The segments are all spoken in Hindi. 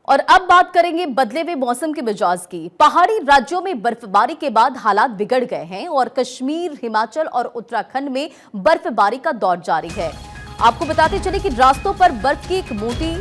और अब बात करेंगे बदले हुए मौसम के मिजाज की। पहाड़ी राज्यों में बर्फबारी के बाद हालात बिगड़ गए हैं और कश्मीर, हिमाचल और उत्तराखंड में बर्फबारी का दौर जारी है। आपको बताते चले कि रास्तों पर बर्फ की एक मोटी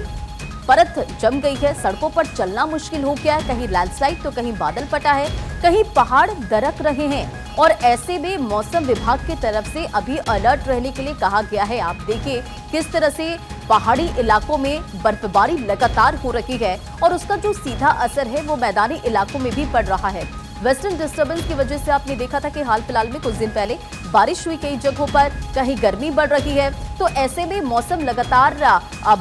परत जम गई है, सड़कों पर चलना मुश्किल हो गया है, कहीं लैंडस्लाइड तो कहीं बादल फटा है, कहीं पहाड़ दरक रहे हैं और ऐसे में मौसम विभाग की तरफ से अभी अलर्ट रहने के लिए कहा गया है। आप देखिए किस तरह से पहाड़ी इलाकों में बर्फबारी लगातार हो रही है और उसका जो सीधा असर है वो मैदानी इलाकों में भी पड़ रहा है। वेस्टर्न डिस्टर्बेंस की वजह से आपने देखा था कि हाल फिलहाल में कुछ दिन पहले बारिश हुई कई जगहों पर, कहीं गर्मी बढ़ रही है, तो ऐसे में मौसम लगातार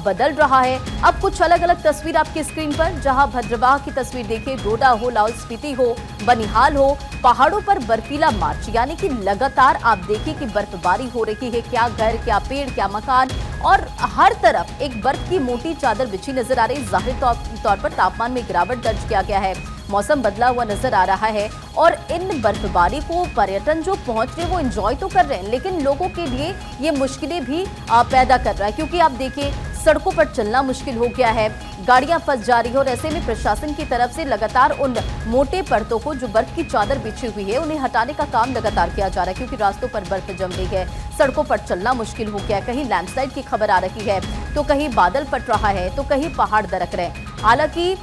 बदल रहा है। अब कुछ अलग अलग तस्वीर आपकी स्क्रीन पर, जहां भद्रवाह की तस्वीर देखिए, डोडा हो, लाहौल स्पीति हो, बनिहाल हो, पहाड़ों पर बर्फीला मार्च, यानी कि लगातार आप देखिए कि बर्फबारी हो रही है। क्या घर, क्या पेड़, क्या मकान, और हर तरफ एक बर्फ की मोटी चादर बिछी नजर आ रही है। जाहिर तौर पर तापमान में गिरावट दर्ज किया गया है, मौसम बदला हुआ नजर आ रहा है और इन बर्फबारी को पर्यटन जो पहुंच रहे हैं वो एंजॉय तो कर रहे हैं, लेकिन लोगों के लिए ये मुश्किलें भी पैदा कर रहा है, क्योंकि आप देखिए सड़कों पर चलना मुश्किल हो गया है, गाड़ियां फंस जा रही है और ऐसे में प्रशासन की तरफ से लगातार उन मोटे परतों को, जो बर्फ की चादर बिछी हुई है, उन्हें हटाने का काम लगातार किया जा रहा है, क्योंकि रास्तों पर बर्फ जम गई है, सड़कों पर चलना मुश्किल हो गया है। कहीं लैंडस्लाइड की खबर आ रही है तो कहीं बादल फट रहा है तो कहीं पहाड़ दरक रहे हैं। हालांकि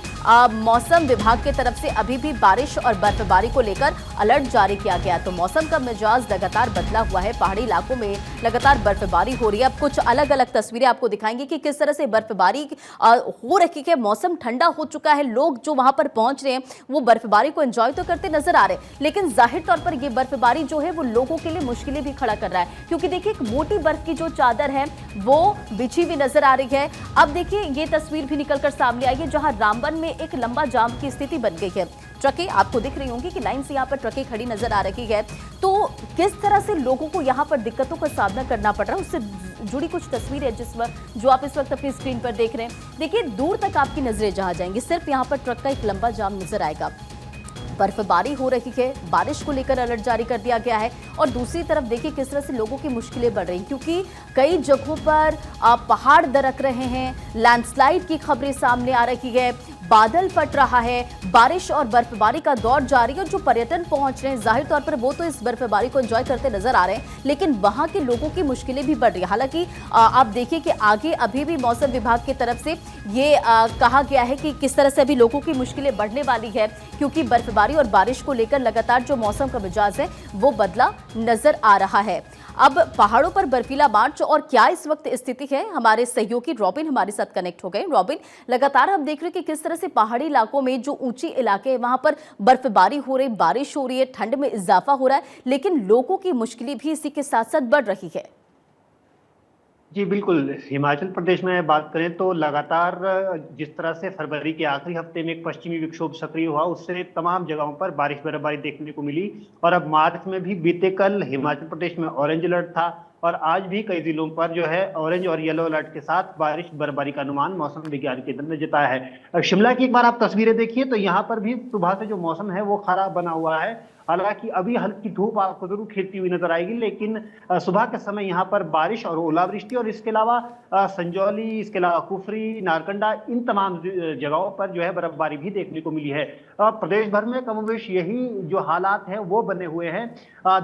मौसम विभाग की तरफ से अभी भी बारिश और बर्फबारी को लेकर अलर्ट जारी किया गया, तो मौसम का मिजाज लगातार बदला हुआ है। पहाड़ी इलाकों में लगातार बर्फबारी हो रही है। अब कुछ अलग अलग तस्वीरें आपको दिखाएंगे कि किस तरह से बर्फबारी हो रही है। मौसम ठंडा हो चुका है, लोग जो वहां पर पहुंच रहे हैं वो बर्फबारी को एंजॉय तो करते नजर आ रहे हैं, लेकिन जाहिर तौर पर ये बर्फबारी जो है वो लोगों के लिए मुश्किलें भी खड़ा कर रहा है, क्योंकि देखिए एक मोटी बर्फ की जो चादर है वो बिछी हुई नजर आ रही है। अब देखिए ये तस्वीर भी निकलकर सामने आई है, जहां रामबन में एक लंबा जाम की स्थिति बन गई है। ट्रकें आपको दिख रही होंगी कि लाइन से यहाँ पर ट्रकें खड़ी नजर आ रही है, तो किस तरह से लोगों को यहाँ पर दिक्कतों का सामना करना पड़ रहा है, उससे जुड़ी कुछ तस्वीर है जो आप इस वक्त अपनी स्क्रीन पर देख रहे हैं। देखिए दूर तक आपकी नजरें जहां जाएंगी सिर्फ यहाँ पर ट्रक का एक लंबा जाम नजर आएगा। बर्फबारी हो रही है, बारिश को लेकर अलर्ट जारी कर दिया गया है और दूसरी तरफ देखिए किस तरह से लोगों की मुश्किलें बढ़ रही हैं, क्योंकि कई जगहों पर पहाड़ दरक रहे हैं, लैंडस्लाइड की खबरें सामने आ रही है, बादल फट रहा है, बारिश और बर्फबारी का दौर जारी है। जो पर्यटन पहुंच रहे हैं जाहिर तौर पर वो तो इस बर्फबारी को एंजॉय करते नजर आ रहे हैं, लेकिन वहां के लोगों की मुश्किलें भी बढ़ रही है। हालांकि आप देखिए कि आगे अभी भी मौसम विभाग की तरफ से ये कहा गया है कि किस तरह से अभी लोगों की मुश्किलें बढ़ने वाली है, क्योंकि बर्फबारी और बारिश को लेकर लगातार जो मौसम का मिजाज है वो बदला नजर आ रहा है। अब पहाड़ों पर बर्फीला मार्च और क्या इस वक्त स्थिति है, हमारे सहयोगी रॉबिन हमारे साथ कनेक्ट हो गए। रॉबिन, लगातार हम देख रहे हैं कि किस तरह से पहाड़ी इलाकों में जो ऊंची इलाके हैं वहां पर बर्फबारी हो रही, बारिश हो रही है, ठंड में इजाफा हो रहा है, लेकिन लोगों की मुश्किलें भी इसी के साथ साथ बढ़ रही है। जी बिल्कुल, हिमाचल प्रदेश में बात करें तो लगातार जिस तरह से फरवरी के आखिरी हफ्ते में एक पश्चिमी विक्षोभ सक्रिय हुआ, उससे तमाम जगहों पर बारिश बर्फबारी देखने को मिली और अब मार्च में भी बीते कल हिमाचल प्रदेश में ऑरेंज अलर्ट था और आज भी कई जिलों पर जो है ऑरेंज और येलो अलर्ट के साथ बारिश बर्फबारी का अनुमान मौसम विज्ञान केंद्र ने जताया है। शिमला की एक बार आप तस्वीरें देखिए तो यहाँ पर भी सुबह से जो मौसम है वो खराब बना हुआ है। हालांकि अभी हल्की धूप आपको जरूर खिलती हुई नजर आएगी, लेकिन सुबह के समय यहाँ पर बारिश और ओलावृष्टि और इसके अलावा संजौली, इसके अलावा कुफरी, नारकंडा, इन तमाम जगहों पर जो है बर्फबारी भी देखने को मिली है। प्रदेश भर में कमोबेश यही जो हालात हैं वो बने हुए हैं।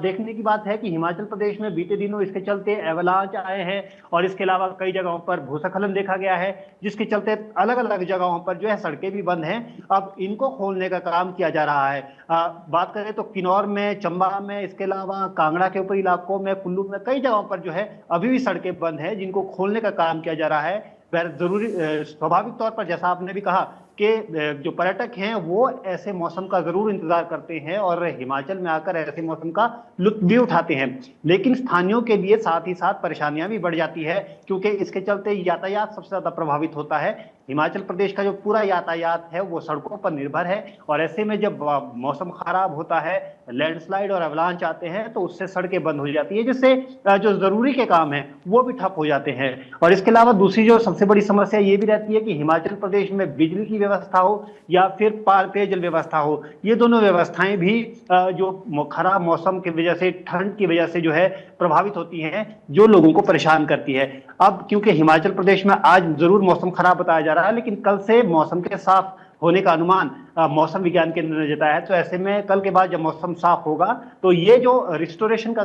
देखने की बात है कि हिमाचल प्रदेश में बीते दिनों इसके चलते एवलांच आए हैं और इसके अलावा कई जगहों पर भूस्खलन देखा गया है, जिसके चलते अलग अलग जगहों पर जो है सड़कें भी बंद हैं। अब इनको खोलने का काम किया जा रहा है। बात करें तो किन्नौर में, चंबा में, इसके अलावा कांगड़ा के ऊपरी इलाकों में, कुल्लू में कई जगहों पर जो है अभी भी सड़कें बंद हैं, जिनको खोलने का काम किया जा रहा है। जरूरी स्वाभाविक तौर पर जैसा आपने भी कहा कि जो पर्यटक हैं वो ऐसे मौसम का जरूर इंतजार करते हैं और हिमाचल में आकर ऐसे मौसम का लुत्फ भी उठाते हैं, लेकिन स्थानीयों के लिए साथ ही साथ परेशानियां भी बढ़ जाती है, क्योंकि इसके चलते यातायात सबसे ज्यादा प्रभावित होता है। हिमाचल प्रदेश का जो पूरा यातायात है वो सड़कों पर निर्भर है और ऐसे में जब मौसम खराब होता है, लैंडस्लाइड और अवलांच आते हैं तो उससे सड़कें बंद हो जाती है, जिससे जो जरूरी के काम है वो भी ठप हो जाते हैं। और इसके अलावा दूसरी जो सबसे बड़ी समस्या ये भी रहती है कि हिमाचल प्रदेश में बिजली की व्यवस्था हो या फिर पेयजल व्यवस्था हो, ये दोनों व्यवस्थाएं भी जो खराब मौसम की वजह से, ठंड की वजह से जो है प्रभावित होती हैं, जो लोगों को परेशान करती है। अब क्योंकि हिमाचल प्रदेश में आज जरूर मौसम खराब बताया जा रहा है, रहा है, लेकिन कल से मौसम के साफ होने का अनुमान मौसम विज्ञान केंद्र ने जताया है। तो ऐसे में कल के बाद जब मौसम साफ होगा तो ये जो रिस्टोरेशन का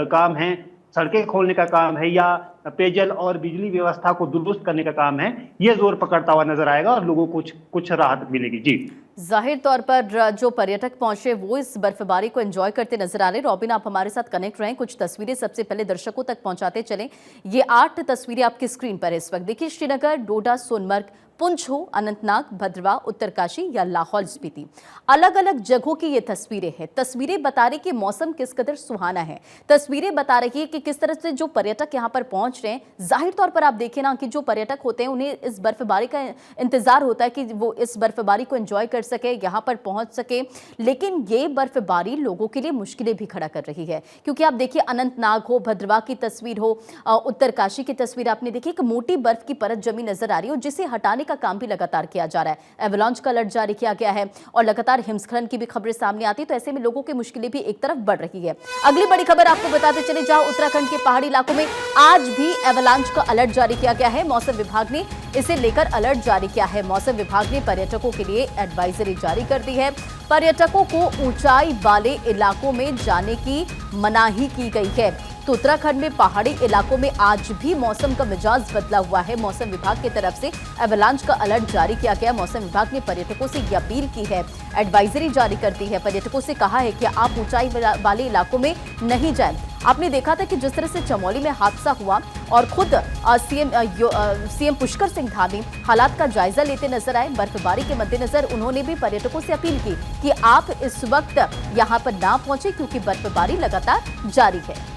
काम है, सड़कें खोलने का काम है या पेयजल और बिजली व्यवस्था को दुरुस्त करने का काम है, ये जोर पकड़ता हुआ नजर आएगा और लोगों को कुछ राहत मिलेगी। जी, जाहिर तौर पर जो पर्यटक पहुंचे वो इस बर्फबारी को एंजॉय करते नजर आ रहे। रॉबिन, आप हमारे साथ कनेक्ट रहें, कुछ तस्वीरें सबसे पहले दर्शकों तक पहुंचाते चलें। ये 8 तस्वीरें आपकी स्क्रीन पर है इस वक्त। देखिए, श्रीनगर, डोडा, सोनमर्ग, पुंछ हो, अनंतनाग, भद्रवा, उत्तरकाशी या लाहौल स्पीति, अलग अलग जगहों की ये तस्वीरें हैं। तस्वीरें बता रही कि मौसम किस कदर सुहाना है। तस्वीरें बता रही है कि किस तरह से जो पर्यटक यहाँ पर पहुंच रहे हैं। जाहिर तौर पर आप देखें ना कि जो पर्यटक होते हैं उन्हें इस बर्फबारी का इंतजार होता है कि वो इस बर्फबारी को एंजॉय कर सके, यहाँ पर पहुंच सके। लेकिन ये बर्फबारी लोगों के लिए मुश्किलें भी खड़ा कर रही है, क्योंकि आप देखिए अनंतनाग हो, भद्रवा की तस्वीर हो, उत्तरकाशी की तस्वीर आपने देखी, एक मोटी बर्फ की परत जमी नजर आ रही है, जिसे हटाने का काम भी लगातार किया जा रहा है। एवलांच का अलर्ट जारी किया गया है और लगातार हिमस्खलन की भी खबरें सामने आती है। तो ऐसे में लोगों की मुश्किलें भी एक तरफ बढ़ रही है। अगली बड़ी खबर आपको बताते चले, जहां उत्तराखंड के पहाड़ी इलाकों में आज भी एवलांच का अलर्ट जारी किया गया है। मौसम विभाग ने इसे लेकर अलर्ट जारी किया है। मौसम विभाग ने पर्यटकों के लिए एडवाइजरी जारी कर दी है। पर्यटकों को ऊंचाई वाले इलाकों में जाने की मनाही की गई है। तो उत्तराखंड में पहाड़ी इलाकों में आज भी मौसम का मिजाज बदला हुआ है। मौसम विभाग की तरफ से एवलांच का अलर्ट जारी किया गया। मौसम विभाग ने पर्यटकों से ये अपील की है, एडवाइजरी जारी कर दी है। पर्यटकों से कहा है कि आप ऊंचाई वाले इलाकों में नहीं जाएं। आपने देखा था कि जिस तरह से चमोली में हादसा हुआ और खुद सीएम पुष्कर सिंह धामी हालात का जायजा लेते नजर आए। बर्फबारी के मद्देनजर उन्होंने भी पर्यटकों से अपील की कि आप इस वक्त यहां पर ना पहुंचे, क्योंकि बर्फबारी लगातार जारी है।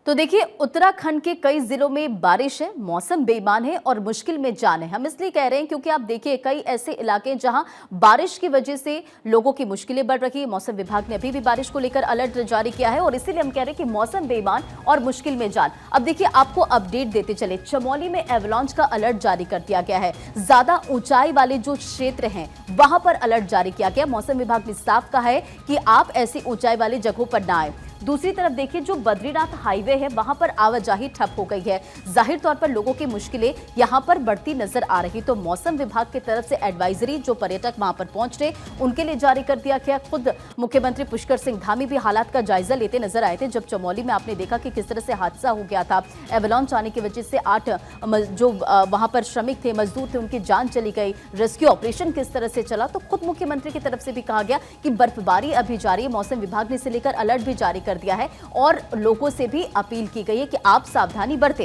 तो देखिए, उत्तराखंड के कई जिलों में बारिश है, मौसम बेईमान है और मुश्किल में जान है। हम इसलिए कह रहे हैं क्योंकि आप देखिए कई ऐसे इलाके जहां बारिश की वजह से लोगों की मुश्किलें बढ़ रही है। मौसम विभाग ने अभी भी बारिश को लेकर अलर्ट जारी किया है और इसीलिए हम कह रहे हैं कि मौसम बेईमान और मुश्किल में जान। अब देखिए, आपको अपडेट देते चले, चमोली में एवलांच का अलर्ट जारी कर दिया गया है। ज्यादा ऊंचाई वाले जो क्षेत्र हैं वहां पर अलर्ट जारी किया गया। मौसम विभाग ने साफ कहा है कि आप ऐसी ऊंचाई वाली जगहों पर ना आए। दूसरी तरफ देखिए, जो बद्रीनाथ हाईवे है वहां पर आवाजाही ठप हो गई है। जाहिर तौर पर लोगों की मुश्किलें यहां पर बढ़ती नजर आ रही। तो मौसम विभाग की तरफ से एडवाइजरी जो पर्यटक वहां पर पहुंच रहे उनके लिए जारी कर दिया गया। खुद मुख्यमंत्री पुष्कर सिंह धामी भी हालात का जायजा लेते नजर आए थे। जब चमोली में आपने देखा कि किस तरह से हादसा हो गया था, एवलांच आने की वजह से 8 जो वहां पर श्रमिक थे, मजदूर थे, उनकी जान चली गई। रेस्क्यू ऑपरेशन किस तरह से चला, तो खुद मुख्यमंत्री की तरफ से भी कहा गया कि बर्फबारी अभी जारी है। मौसम विभाग ने इसे लेकर अलर्ट भी जारी कर दिया है और लोगों से भी अपील की गई है कि आप सावधानी बरतें।